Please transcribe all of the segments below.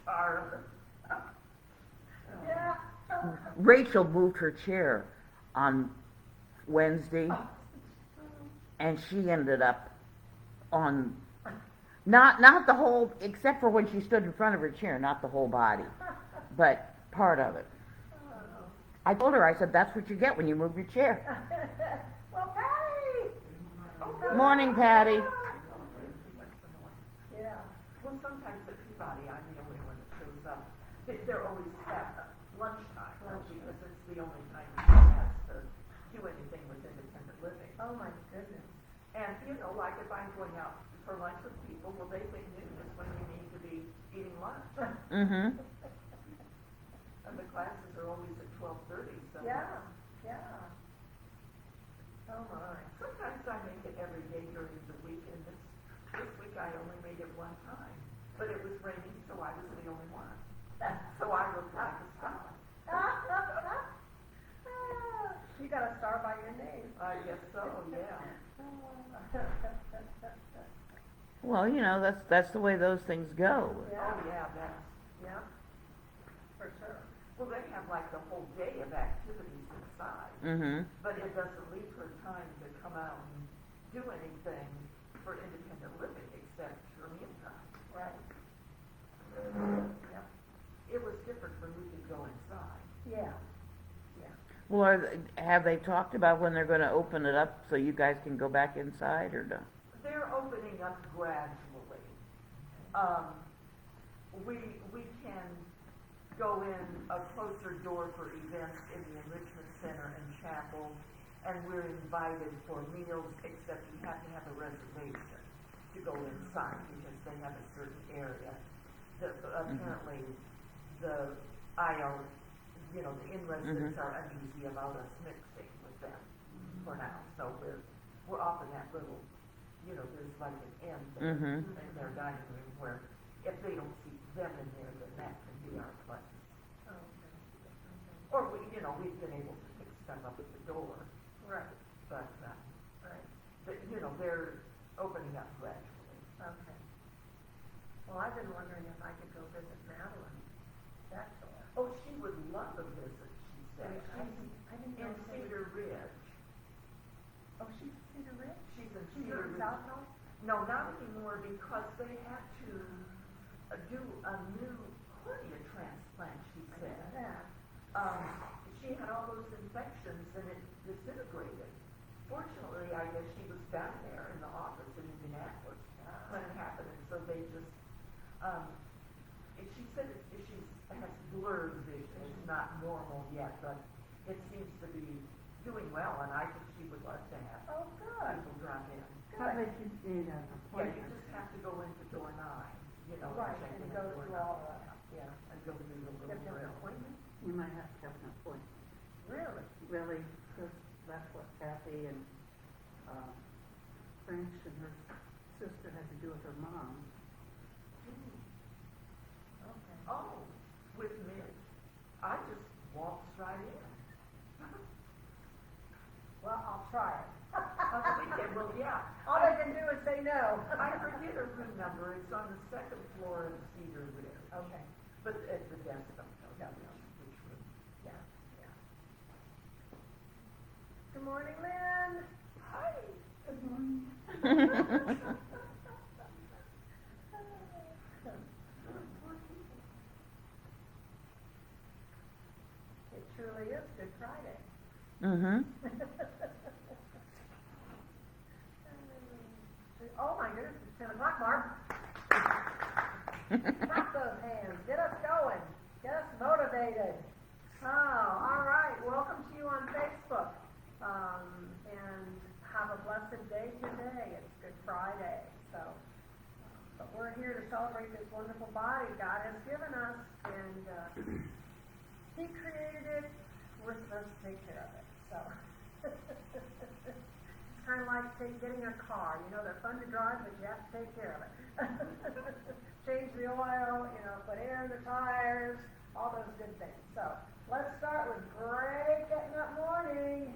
Charlotte. Yeah. Rachel moved her chair on Wednesday, and she ended up on, not the whole, except for when she stood in front of her chair, not the whole body, but part of it. I told her, I said, that's what you get when you move your chair. Well, Patty! Morning, Patty. Yeah. Well, sometimes at Peabody, I'm the only one that shows up. They're always at lunchtime, because it's the only time you has to do anything with independent living. Oh, my goodness. And, like if I'm going out for lunch with people, well, they think noon is when we need to be eating lunch. Mm-hmm. And the classes are always at 12:30, so. Yeah, yeah. Oh, my. Sometimes I make it every day during the week, and this week I only made it one time. But it was raining, so I was the only one. So I looked like a star. You got a star by your name. I guess so, yeah. Well, that's the way those things go. Oh, yeah, that's, Yeah, for sure. well, they have like the whole day of activities inside, Mm-hmm. but it doesn't leave her time to come out and do anything for independent living except her mealtime. Right. Yep. It was different when we could go inside. Yeah. Yeah. Well, have they talked about when they're going to open it up so you guys can go back inside, or no? They're opening up gradually. We can go in a closer door for events in the Enrichment Center and Chapel, and we're invited for meals, except you have to have a reservation to go inside because they have a certain area. Apparently, the aisle, the in-residents are uneasy about us mixing with them for now. So we're off in that little, there's like an end there in their dining room where if they don't see them in there, then that can be our place. Okay. Or we've been able to pick stuff up at the door, Right, but, right. they're opening up gradually. Okay. Well, I've been wondering if I could go visit Madeline. That's all. Oh, she would love a visit, she said. I didn't In know if they- Cedar Ridge. Oh, she's in Cedar Ridge? She's in She's Cedar in Ridge. South Hall? No, not anymore, because they had to do a new cornea transplant, she said. Yeah. She had all those infections and it disintegrated. Fortunately, I guess she was down there in the office in Indianapolis when it happened, and so they just, she said she has blurred vision. It's not normal yet, but it seems to be doing well, and I think she would love to have Oh, good. people drop in. How about you need an Yeah, appointment? you just have to go into door 9, Right, check and in go at door through 9. all that, yeah. And go through the You have little to have an grill. appointment? You might have to have an appointment. Really? Really, because that's what Kathy and French and her sister had to do with her mom. Okay. Oh, with Midge. I just waltzed right in. Well, I'll try it. On the weekend, well, yeah. All I can do is say no. I forget her room number. It's on the second floor of Cedar Ridge. Okay. But at the desk, don't tell me which room. Yeah, yeah. Good morning, Lynn. Hi. Good morning. It truly is Good Friday. Mm-hmm. Oh my goodness, it's 10 o'clock, Mark. Clap those hands. Get us going. Get us motivated. Oh, all right. Welcome to you on Facebook. And have a blessed day today. It's Good Friday. But we're here to celebrate this wonderful body God has given us. And He created it. We're supposed to take care of it. So it's kind of like getting a car. They're fun to drive, but you have to take care of it. Change the oil, put air in the tires, all those good things. So let's start with great getting up morning.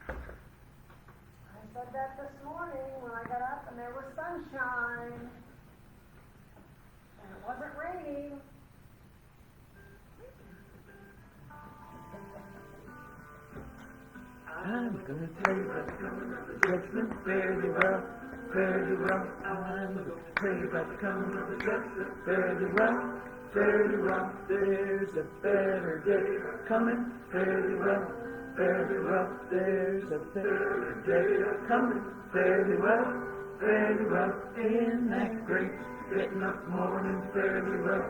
I said that this morning when I got up and there was sunshine. And it wasn't raining. the sleigh bells coming, Christmas, fare thee well, fare thee well. And the sleigh bells coming, Christmas, fare thee well, fare thee well. There's a better day coming, fare thee well, fare thee well. There's a better day coming, fare thee well, fare thee well. In that great getting up morning, fare thee well,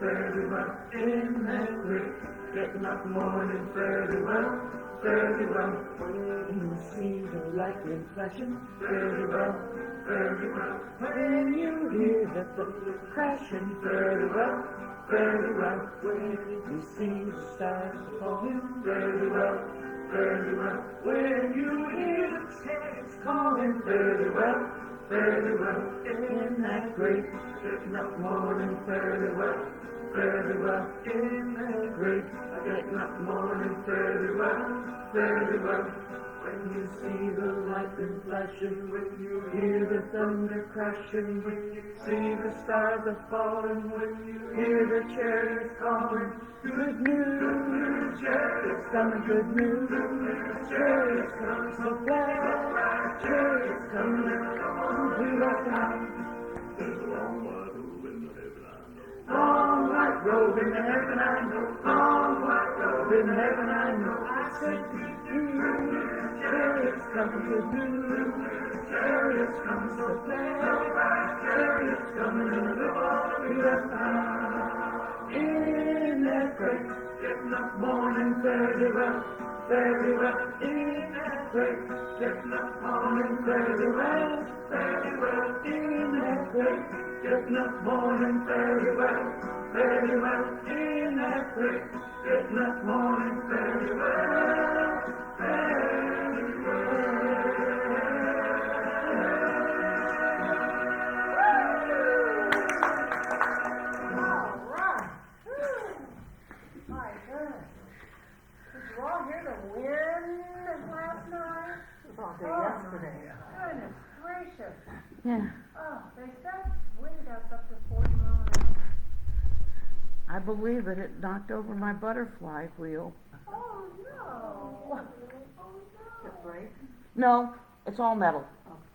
fare thee well. In that great getting up morning, fare thee well, fare thee well. When you see the lightning flashing, fare thee well, fare thee well. When you hear the thunder crashing, fare thee well, fare thee well. When you see the stars falling, fare thee well, fare thee well. When you hear the saints calling, fare thee well, fare thee well. In that great getting up morning, fare thee well, fare thee well. In that great getting up morning, fare thee well, fare thee well. When you see the lightning flashing, when you hear the thunder crashing, when you see the stars are falling, when you hear the chariots calling, good news, chariots coming, good news, chariots coming, so glad, chariots coming, we love God. Long white road in heaven I know, long white road in heaven I know. I say, chariots coming to do, chariots coming to play, chariots coming to live in that great getting up morning, fare thee well, fare thee well. In that great getting up morning, fare thee well, fare thee well. In that great getting up morning, fare thee well, fare thee well. In that great getting up morning, fare thee well, fare thee All right. My goodness. Did you all hear the wind last night? It was all day Oh, yesterday. my goodness gracious. Yeah, Oh, they said wind gusts up to 40 miles an hour. I believe it. It knocked over my butterfly wheel. Oh, no. Oh, It no. break? No, it's all metal.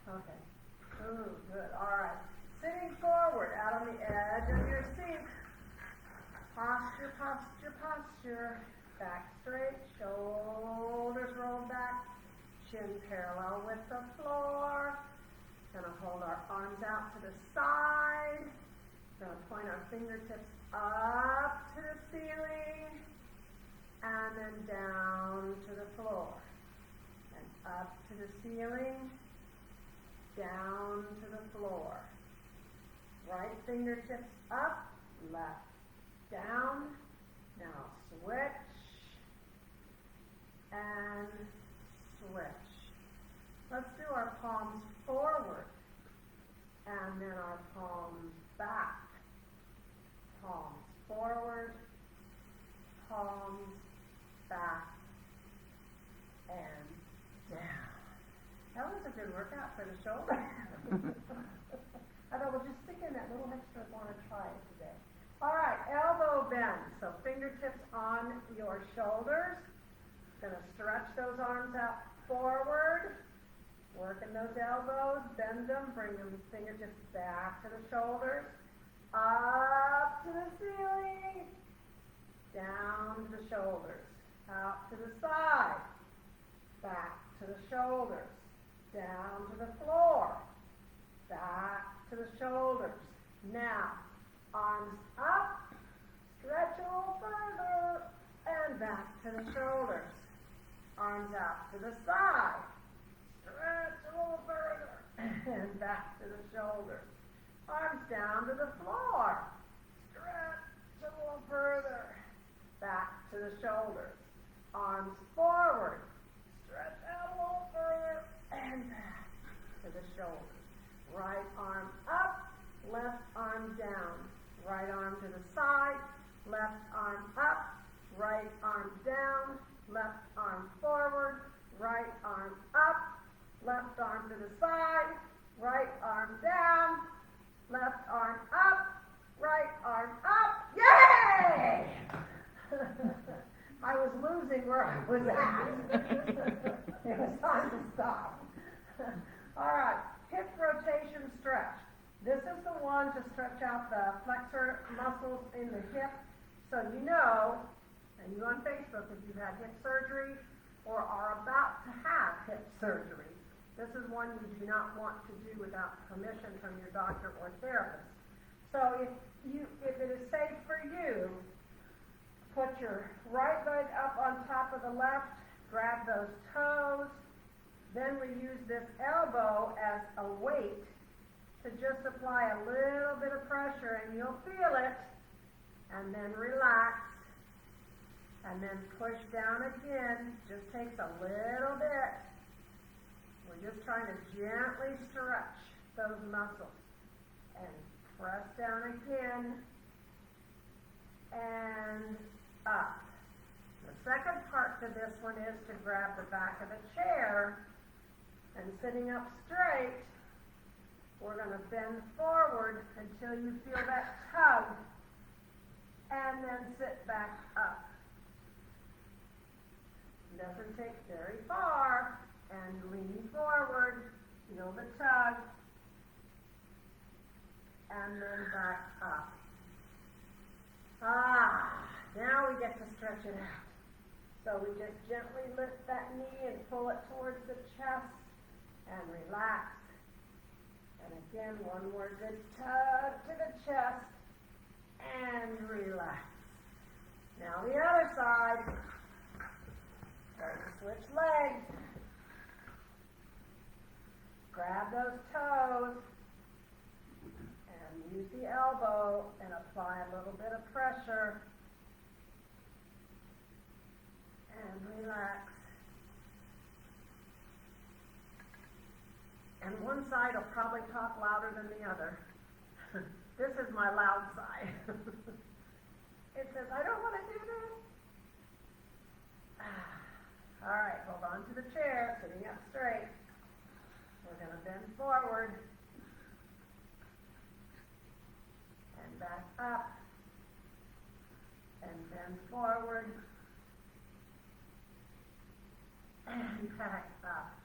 Okay. Ooh, good. All right. Sitting forward, out on the edge of your seat. Posture, posture, posture. Back straight, shoulders rolled back, chin parallel with the floor. Gonna hold our arms out to the side. Gonna point our fingertips up to the ceiling and then down to the floor. And up to the ceiling, down to the floor. Right fingertips up, left down. Now switch and switch. Let's do our palms forward and then our palms back. Palms forward, palms back, and down. That was a good workout for the shoulder. I thought we'll just stick in that little extra I want to try it today. All right, elbow bend. So fingertips on your shoulders. Gonna stretch those arms out forward. Working those elbows, bend them, bring them fingertips back to the shoulders. Up to the ceiling. Down to the shoulders. Out to the side. Back to the shoulders. Down to the floor. Back to the shoulders. Now, arms up, stretch a little further, and back to the shoulders. Arms out to the side, stretch a little further, and back to the shoulders. Arms down to the floor, stretch a little further, back to the shoulders. Arms forward, stretch out a little further, and back to the shoulders. Right arm up, left arm down. Right arm to the side, left arm up, right arm down, left arm forward, right arm up, left arm to the side, right arm down, left arm up, right arm up. Yay! I was losing where I was at. It was time one to stretch out the flexor muscles in the hip. So you know, and you on Facebook, if you've had hip surgery or are about to have hip surgery, this is one you do not want to do without permission from your doctor or therapist. So if it is safe for you, put your right leg up on top of the left, grab those toes, then we use this elbow as a weight to just apply a little bit of pressure, and you'll feel it, and then relax, and then push down again. Just takes a little bit. We're just trying to gently stretch those muscles, and press down again, and up. The second part to this one is to grab the back of the chair, and sitting up straight, we're going to bend forward until you feel that tug, and then sit back up. Doesn't take very far, and lean forward, feel the tug, and then back up. Now we get to stretch it out. So we just gently lift that knee and pull it towards the chest and relax. And again, one more good tug to the chest and relax. Now the other side. Start to switch legs. Grab those toes and use the elbow and apply a little bit of pressure and relax. And one side will probably talk louder than the other. This is my loud side. It says, I don't want to do this. All right, hold on to the chair, sitting up straight. We're going to bend forward and back up and bend forward and back up.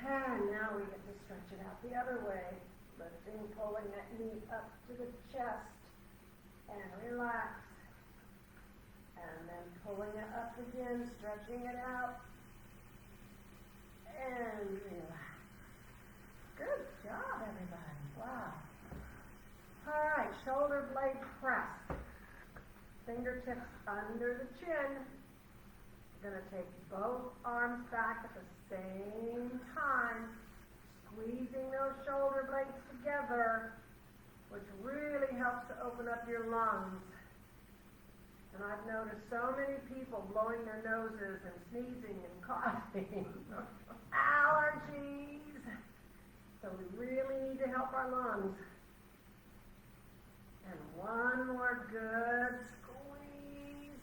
And now we get to stretch it out the other way, lifting, pulling that knee up to the chest and relax. And then pulling it up again, stretching it out, and relax. Good job, everybody. Wow. All right, shoulder blade press. Fingertips under the chin. You're going to take both arms back at the same time, squeezing those shoulder blades together, which really helps to open up your lungs. And I've noticed so many people blowing their noses and sneezing and coughing. Allergies. So we really need to help our lungs. And one more good squeeze.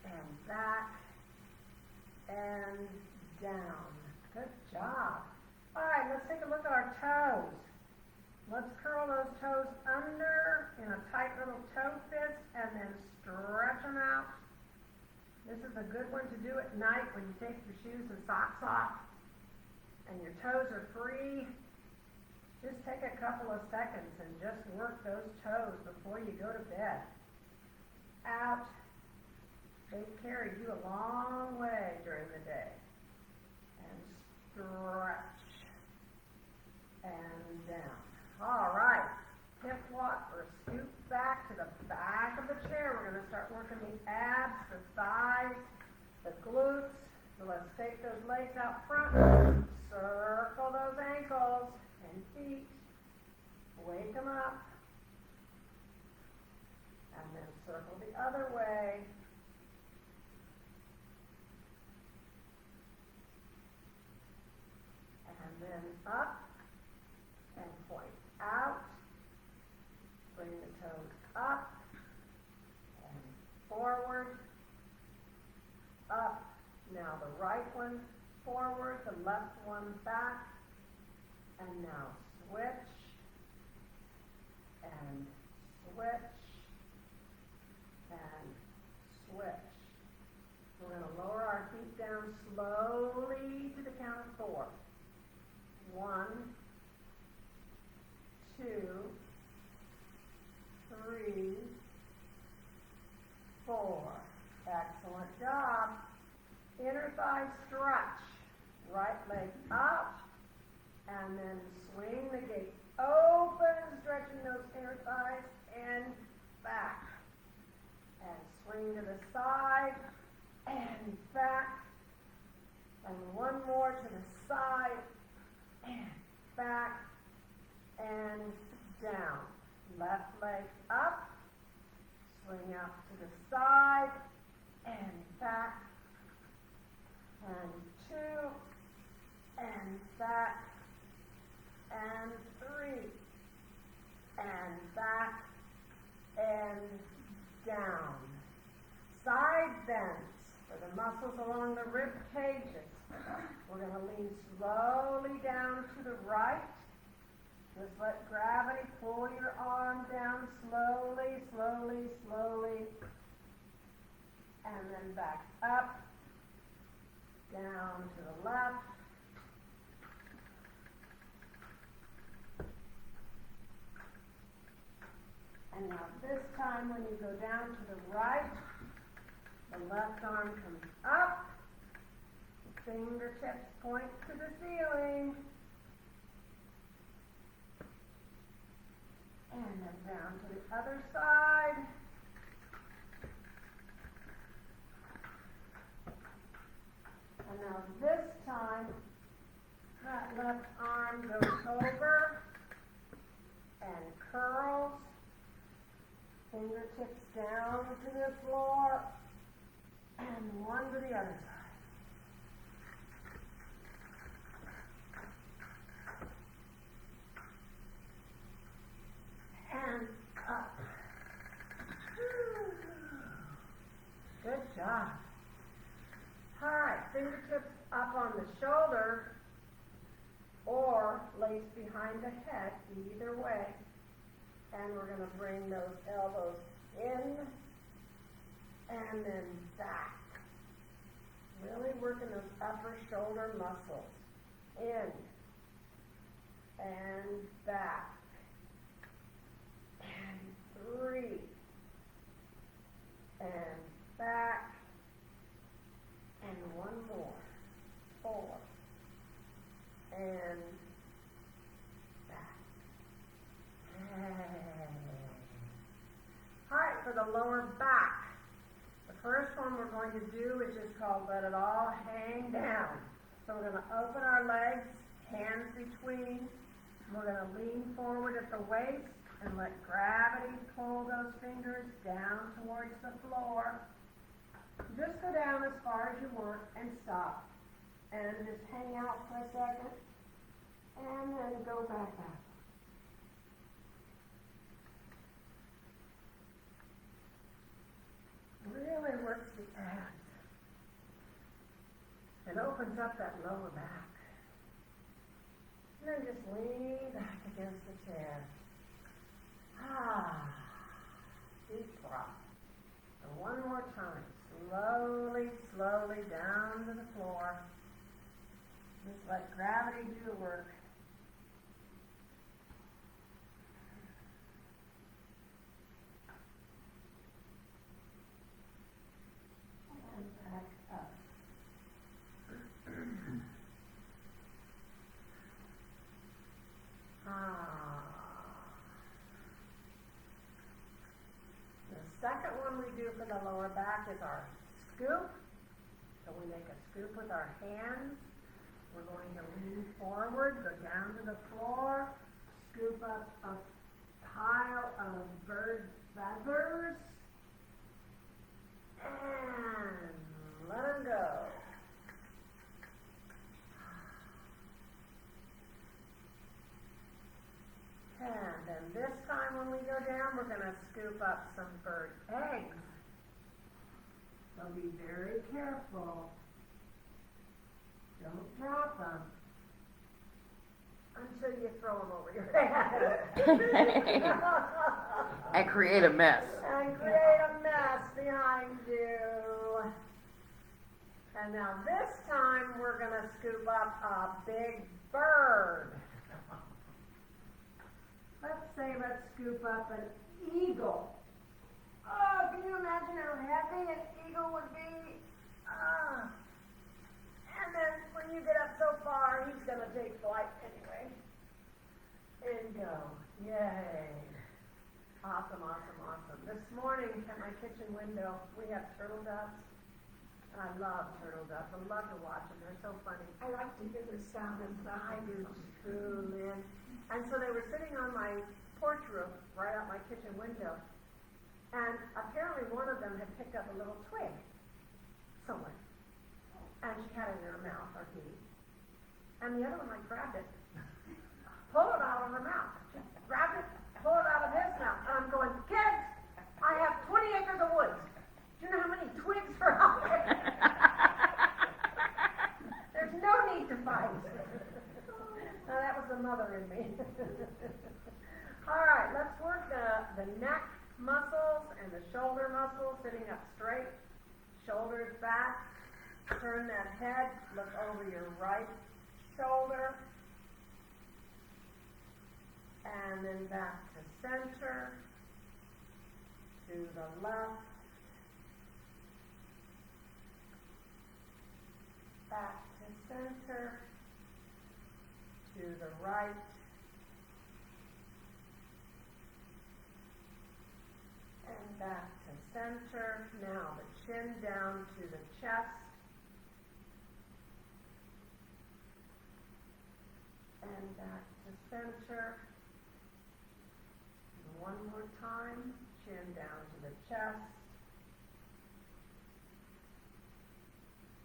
And back and down. Good job. All right, let's take a look at our toes. Let's curl those toes under in a tight little toe fist and then stretch them out. This is a good one to do at night when you take your shoes and socks off and your toes are free. Just take a couple of seconds and just work those toes before you go to bed. Out. They've carried you a long way during the day. And stretch. And down. All right, hip walk or scoot back to the back of the chair. We're going to start working the abs, the thighs, the glutes. So let's take those legs out front, circle those ankles and feet, wake them up, and then circle the other way. And then up and point out, bring the toes up and forward, up. Now the right one forward, the left one back, and now switch, and switch, and switch. We're going to lower our feet down slowly to the count of 4. 1, and down. Left leg up, swing out to the side, and back, and 2, and back, and 3, and back, and down. Side bends for the muscles along the rib cages. We're going to lean slowly down to the right. Just let gravity pull your arm down slowly, slowly, slowly. And then back up, down to the left. And now this time when you go down to the right, the left arm comes up, the fingertips point to the ceiling. And then down to the other side. And now this time, that left arm goes over and curls. Fingertips down to the floor. And one to the other side. And up. Good job. All right, fingertips up on the shoulder or laced behind the head, either way. And we're going to bring those elbows in and then back. Really working those upper shoulder muscles. In and back. And 3. And back. And one more. 4. And back. Alright, for the lower back. The first one we're going to do is just called Let It All Hang Down. So we're going to open our legs, hands between. We're going to lean forward at the waist and let gravity pull those fingers down towards the floor. Just go down as far as you want and stop. And just hang out for a second. And then go back up. Really works the abs. It opens up that lower back. And then just lean back against the chair. Deep breath. And one more time. Slowly, slowly down to the floor. Just let gravity do the work. And back up. The second one we do for the lower back is our scoop. So we make a scoop with our hands. We're going to lean forward, go down to the floor, scoop up a pile of bird feathers, and let them go. And then this time when we go down, we're going to scoop up some bird eggs. So be very careful. Don't drop them until you throw them over your head. And create a mess. And create a mess behind you. And now this time we're going to scoop up a big bird. Let's scoop up an eagle. Oh, can you imagine how heavy an eagle would be? And then when you get up so far, he's going to take flight anyway. And go. Yay. Awesome, awesome, awesome. This morning at my kitchen window, we have turtle doves. And I love turtle doves. I love to watch them. They're so funny. I like to hear the sound of I the do too, Lynn. And so they were sitting on my porch roof, right out my kitchen window, and apparently one of them had picked up a little twig somewhere, and she had it in her mouth, or he, and the other one like grabbed it, pulled it out of her mouth. She grabbed it, pulled it out of his mouth, and I'm going, kids, I have 20 acres of woods. Do you know how many twigs are out there? There's no need to fight. Now that was the mother in me. All right, let's work the neck muscles and the shoulder muscles, sitting up straight, shoulders back. Turn that head, look over your right shoulder, and then back to center, to the left, back to center, to the right, and back to center. Now the chin down to the chest, and back to center. And one more time, chin down to the chest,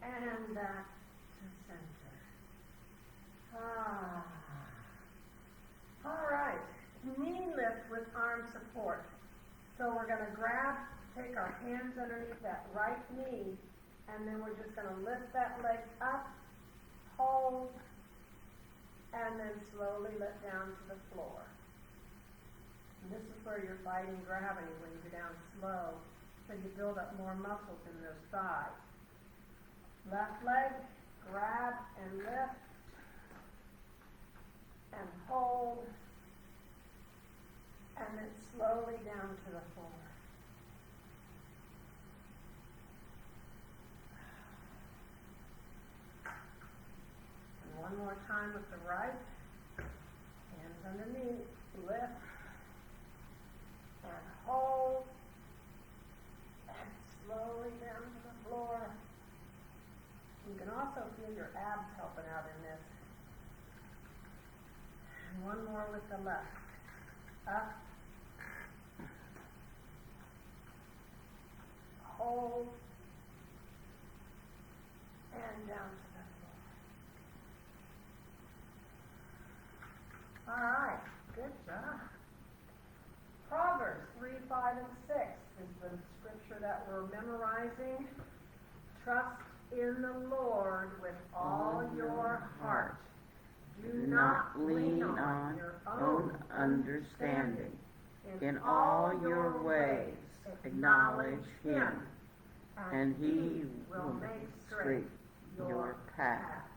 and back to center. All right, knee lift with arm support. So we're going to take our hands underneath that right knee, and then we're just going to lift that leg up, hold, and then slowly let down to the floor. And this is where you're fighting gravity when you go down slow, so you build up more muscles in those thighs. Left leg, grab and lift, and hold, and then slowly down to the floor. And one more time with the right, hands underneath, lift, and hold, and slowly down to the floor. You can also feel your abs helping out in this. And one more with the left. Up. Hold. And down to the floor. All right. Good job. Proverbs 3, 5, and 6 is the scripture that we're memorizing. Trust in the Lord with all your heart. Do not lean on your own understanding. In all your ways, acknowledge Him, and He will make straight your path.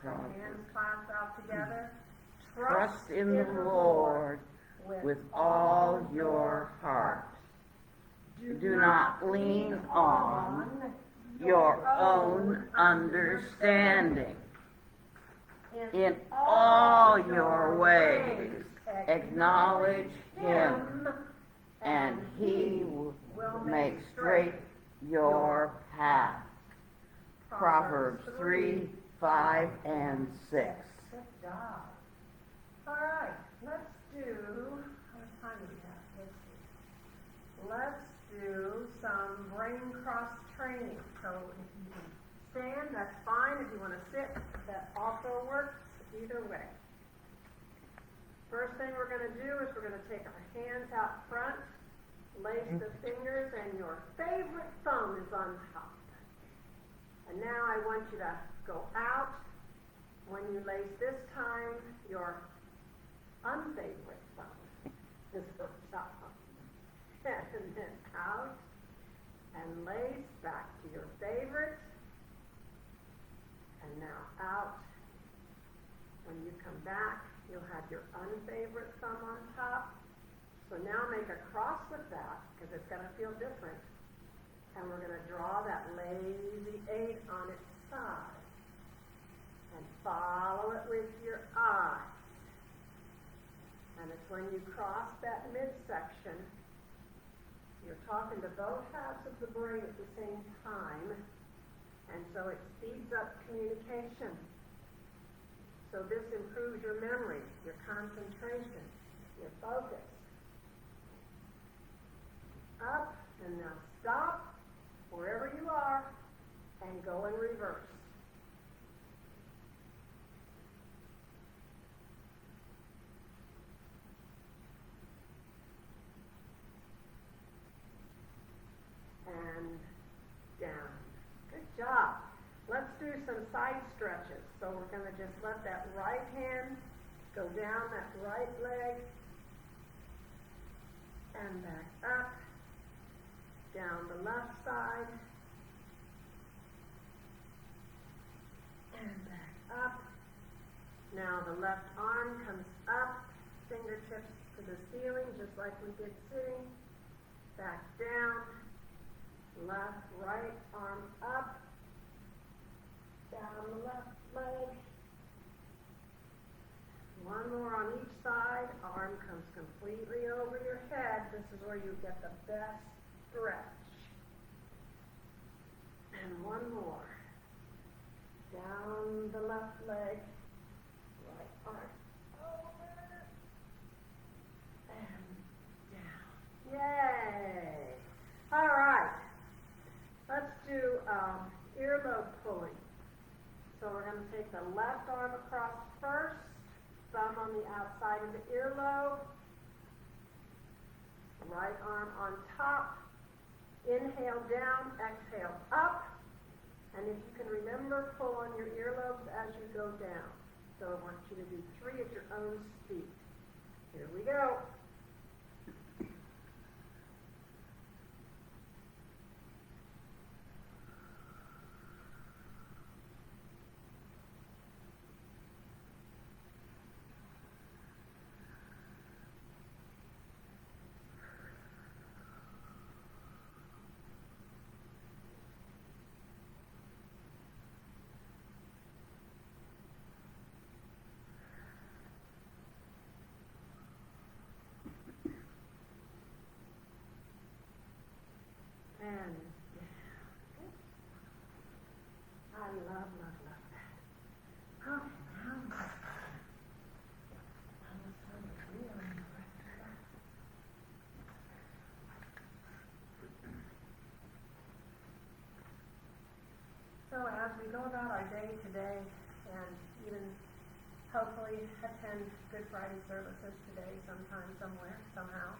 Hands clasped out together. Trust in the Lord with all your heart. Do not lean on your own understanding. In all your ways, acknowledge Him, and He will make straight your path. Proverbs 3, 5, and 6. Good job. All right, let's do, how much time do we have? Let's do some brain cross training. So if you can stand, that's fine. If you want to sit, that also works. Either way. First thing we're going to do is we're going to take our hands out front, lace the fingers, and your favorite thumb is on top. And now I want you to go out. When you lace this time, your unfavorite thumb is on top. And then out and lace back to your favorite. And now out. When you come back, you'll have your unfavorite thumb on top. So now make a cross with that, because it's going to feel different. And we're going to draw that lazy 8 on its side. And follow it with your eye. And it's when you cross that midsection, you're talking to both halves of the brain at the same time. And so it speeds up communication. So this improves your memory, your concentration, your focus. Up, and now stop wherever you are and go in reverse. And down. Good job. Let's do some side stretches. So we're going to just let that right hand go down that right leg and back up, down the left side, and back up. Now the left arm comes up, fingertips to the ceiling, just like we did sitting. Back down, left, right arm up, down the left leg. One more on each side, arm comes completely over your head. This is where you get the best stretch. And one more. Down the left leg, right arm over, and down. Yay! All right. Let's do earlobe pulling. So we're going to take the left arm across first, thumb on the outside of the earlobe, right arm on top, inhale down, exhale up, and if you can remember, pull on your earlobes as you go down. So I want you to do 3 at your own speed. Here we go. And I love that. Okay, now so as we go about our day today, and even hopefully attend Good Friday services today sometime, somewhere, somehow,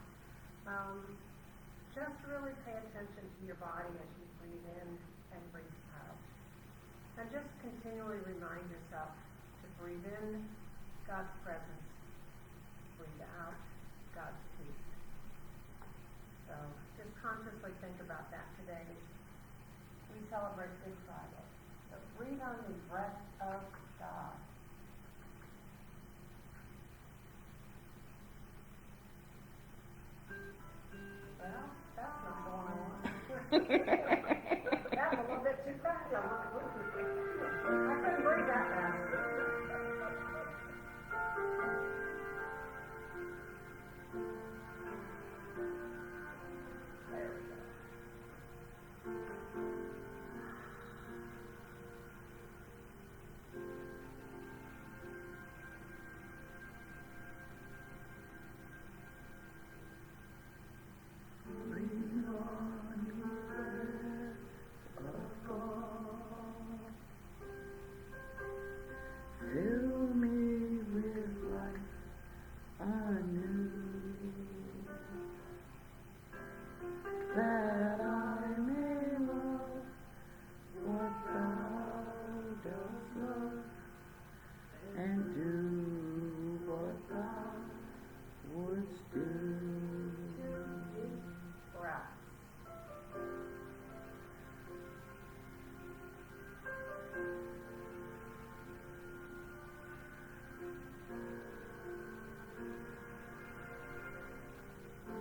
just really pay attention to your body as you breathe in and breathe out. And just continually remind yourself to breathe in God's presence, breathe out God's peace. So just consciously think about that today. We celebrate Good Friday. So breathe on the breath of God. Well, that's not going on. That's a little bit too fast. I couldn't breathe that fast. There we go. Fill me with life anew, that I may love what thou dost love, and do what thou wouldst do. Deep breath.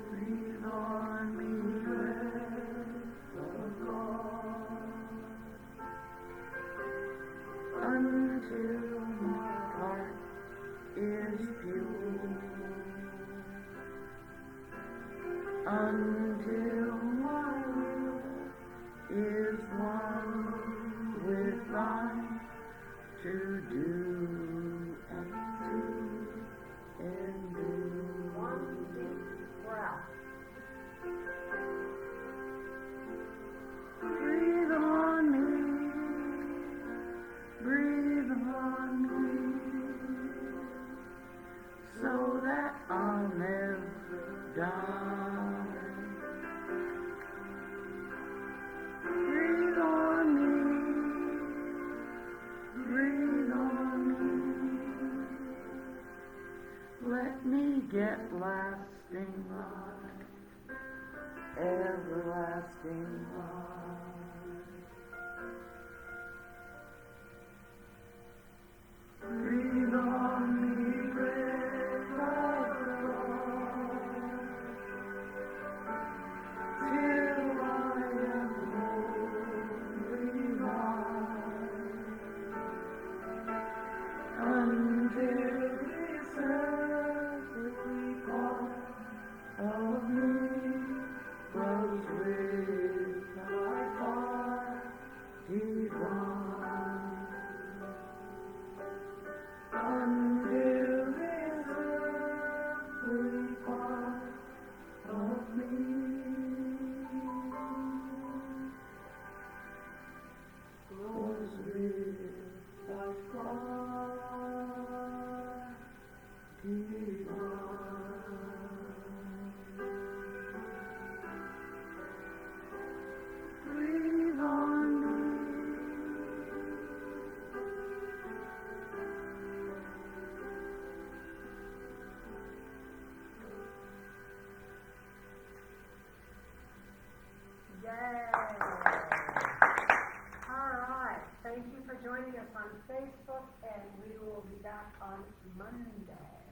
Breathe on me, breath of God, until my heart is pure, until my will is one with thine, to do down. Breathe on me, breathe on me. Let me get lasting life, everlasting life. Breathe on me, breath of God, till I am wholly mine, until this earthly part of me grows with thy heart divine. Until this earthly part of me grows with thy heart divine. Breathe on me. Yay! All right, thank you for joining us on Facebook, and we will be back on Monday.